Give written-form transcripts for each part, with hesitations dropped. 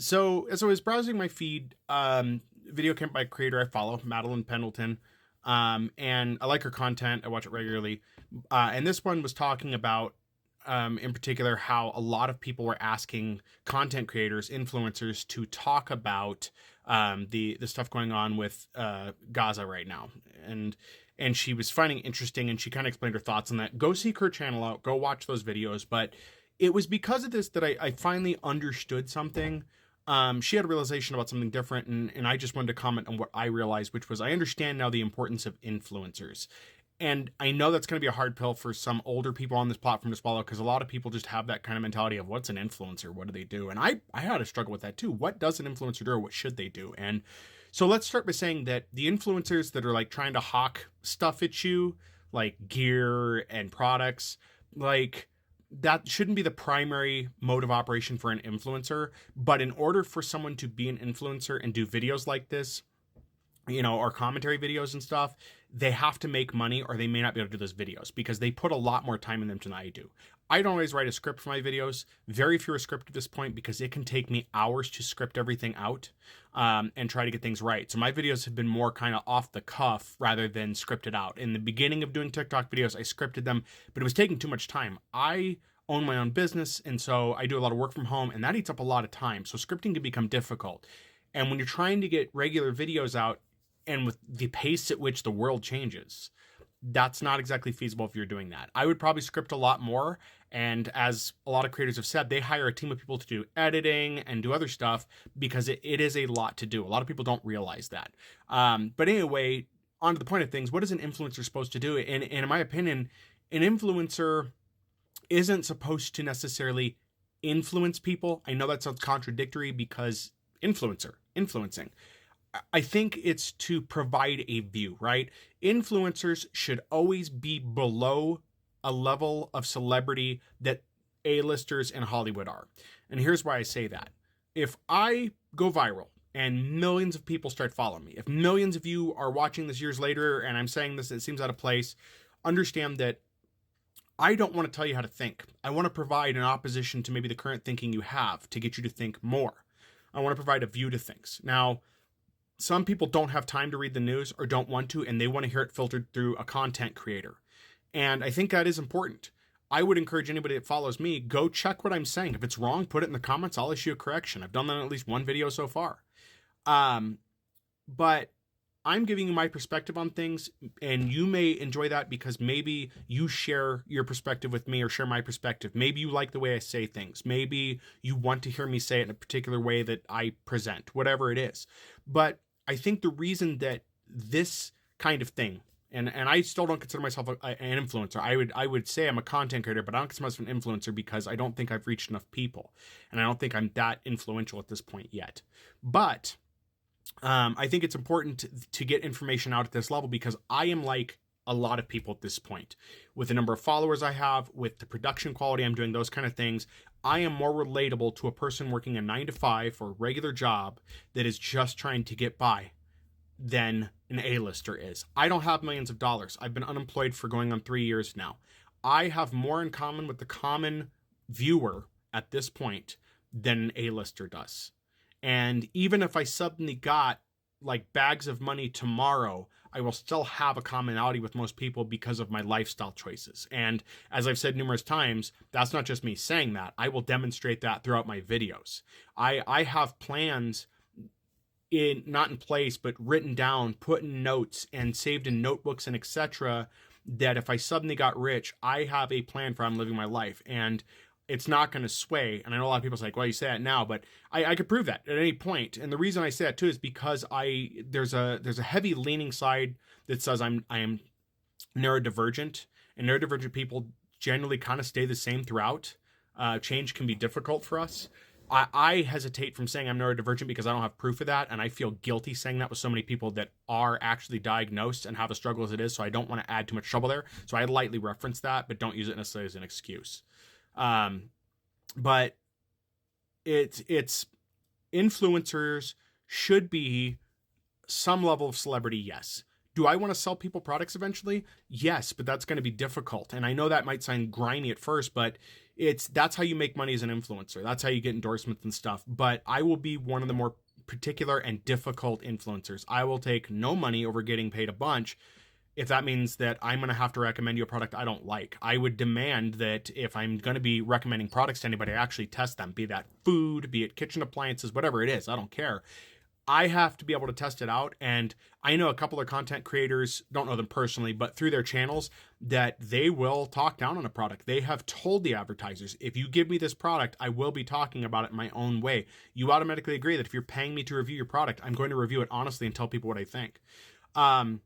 So as I was browsing my feed, video came by a creator I follow, Madeline Pendleton, and I like her content. I watch it regularly, and this one was talking about, in particular, how a lot of people were asking content creators, influencers, to talk about the stuff going on with Gaza right now, and she was finding it interesting, and she kind of explained her thoughts on that. Go seek her channel out, go watch those videos, but it was because of this that I finally understood something. She had a realization about something different, and I just wanted to comment on what I realized, which was I understand now the importance of influencers. And I know that's going to be a hard pill for some older people on this platform to swallow, because a lot of people just have that kind of mentality of what's an influencer? What do they do? And I had to struggle with that too. What does an influencer do, or what should they do? And so let's start by saying that the influencers that are like trying to hawk stuff at you, like gear and products, like that shouldn't be the primary mode of operation for an influencer. But in order for someone to be an influencer and do videos like this, or commentary videos and stuff, they have to make money or they may not be able to do those videos because they put a lot more time in them than I do. I don't always write a script for my videos. Very few are scripted at this point because it can take me hours to script everything out, and try to get things right. So my videos have been more kind of off the cuff rather than scripted out. In the beginning of doing TikTok videos, I scripted them, but it was taking too much time. I own my own business, and so I do a lot of work from home, and that eats up a lot of time. So scripting can become difficult. And when you're trying to get regular videos out, and with the pace at which the world changes, that's not exactly feasible if you're doing that. I would probably script a lot more. And as a lot of creators have said, they hire a team of people to do editing and do other stuff because it is a lot to do. A lot of people don't realize that. But anyway, on to the point of things, what is an influencer supposed to do? And in my opinion, an influencer isn't supposed to necessarily influence people. I know that sounds contradictory because influencing. I think it's to provide a view, right? Influencers should always be below a level of celebrity that A-listers in Hollywood are. And here's why I say that. If I go viral and millions of people start following me, if millions of you are watching this years later and I'm saying this, it seems out of place, understand that I don't want to tell you how to think. I want to provide an opposition to maybe the current thinking you have to get you to think more. I want to provide a view to things. Now, some people don't have time to read the news or don't want to, and they want to hear it filtered through a content creator. And I think that is important. I would encourage anybody that follows me, go check what I'm saying. If it's wrong, put it in the comments. I'll issue a correction. I've done that in at least one video so far. But I'm giving you my perspective on things, and you may enjoy that because maybe you share your perspective with me or share my perspective. Maybe you like the way I say things. Maybe you want to hear me say it in a particular way that I present, whatever it is. But I think the reason that this kind of thing, and I still don't consider myself an influencer. I would say I'm a content creator, but I don't consider myself an influencer because I don't think I've reached enough people, and I don't think I'm that influential at this point yet. But I think it's important to get information out at this level because I am like a lot of people at this point. With the number of followers I have, with the production quality I'm doing, those kind of things, I am more relatable to a person working a 9 to 5 or regular job that is just trying to get by than an A-lister is. I don't have millions of dollars. I've been unemployed for going on 3 years now. I have more in common with the common viewer at this point than an A-lister does. And even if I suddenly got like bags of money tomorrow, I will still have a commonality with most people because of my lifestyle choices. And as I've said numerous times, that's not just me saying that. I will demonstrate that throughout my videos. I have plans not in place, but written down, put in notes and saved in notebooks and etc. that if I suddenly got rich, I have a plan for how I'm living my life. And it's not going to sway. And I know a lot of people say, like, well, you say that now, but I could prove that at any point. And the reason I say that too is because there's a heavy leaning side that says I am neurodivergent, and neurodivergent people generally kind of stay the same throughout. Change can be difficult for us. I hesitate from saying I'm neurodivergent because I don't have proof of that, and I feel guilty saying that with so many people that are actually diagnosed and have a struggle as it is, so I don't want to add too much trouble there. So I lightly reference that, but don't use it necessarily as an excuse. But it's influencers should be some level of celebrity, yes. Do I want to sell people products eventually? Yes, but that's going to be difficult. And I know that might sound grimy at first, but that's how you make money as an influencer. That's how you get endorsements and stuff. But I will be one of the more particular and difficult influencers. I will take no money over getting paid a bunch if that means that I'm going to have to recommend you a product I don't like. I would demand that if I'm going to be recommending products to anybody, I actually test them, be that food, be it kitchen appliances, whatever it is. I don't care. I have to be able to test it out. And I know a couple of content creators, don't know them personally, but through their channels, that they will talk down on a product. They have told the advertisers, if you give me this product, I will be talking about it in my own way. You automatically agree that if you're paying me to review your product, I'm going to review it honestly and tell people what I think. And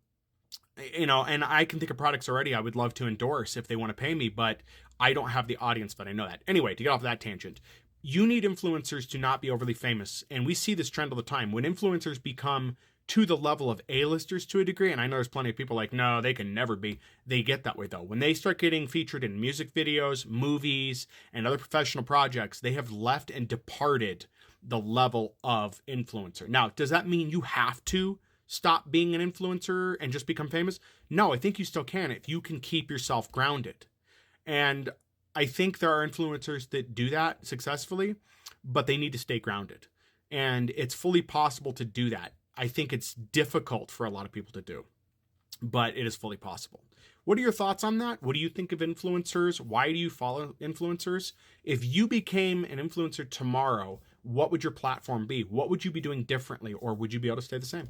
I can think of products already I would love to endorse if they want to pay me, but I don't have the audience, but I know that. Anyway, to get off that tangent, you need influencers to not be overly famous. And we see this trend all the time. When influencers become to the level of A-listers to a degree, and I know there's plenty of people like, no, they can never be. They get that way, though. When they start getting featured in music videos, movies, and other professional projects, they have left and departed the level of influencer. Now, does that mean you have to stop being an influencer and just become famous? No, I think you still can if you can keep yourself grounded. And I think there are influencers that do that successfully, but they need to stay grounded. And it's fully possible to do that. I think it's difficult for a lot of people to do, but it is fully possible. What are your thoughts on that? What do you think of influencers? Why do you follow influencers? If you became an influencer tomorrow, what would your platform be? What would you be doing differently, or would you be able to stay the same?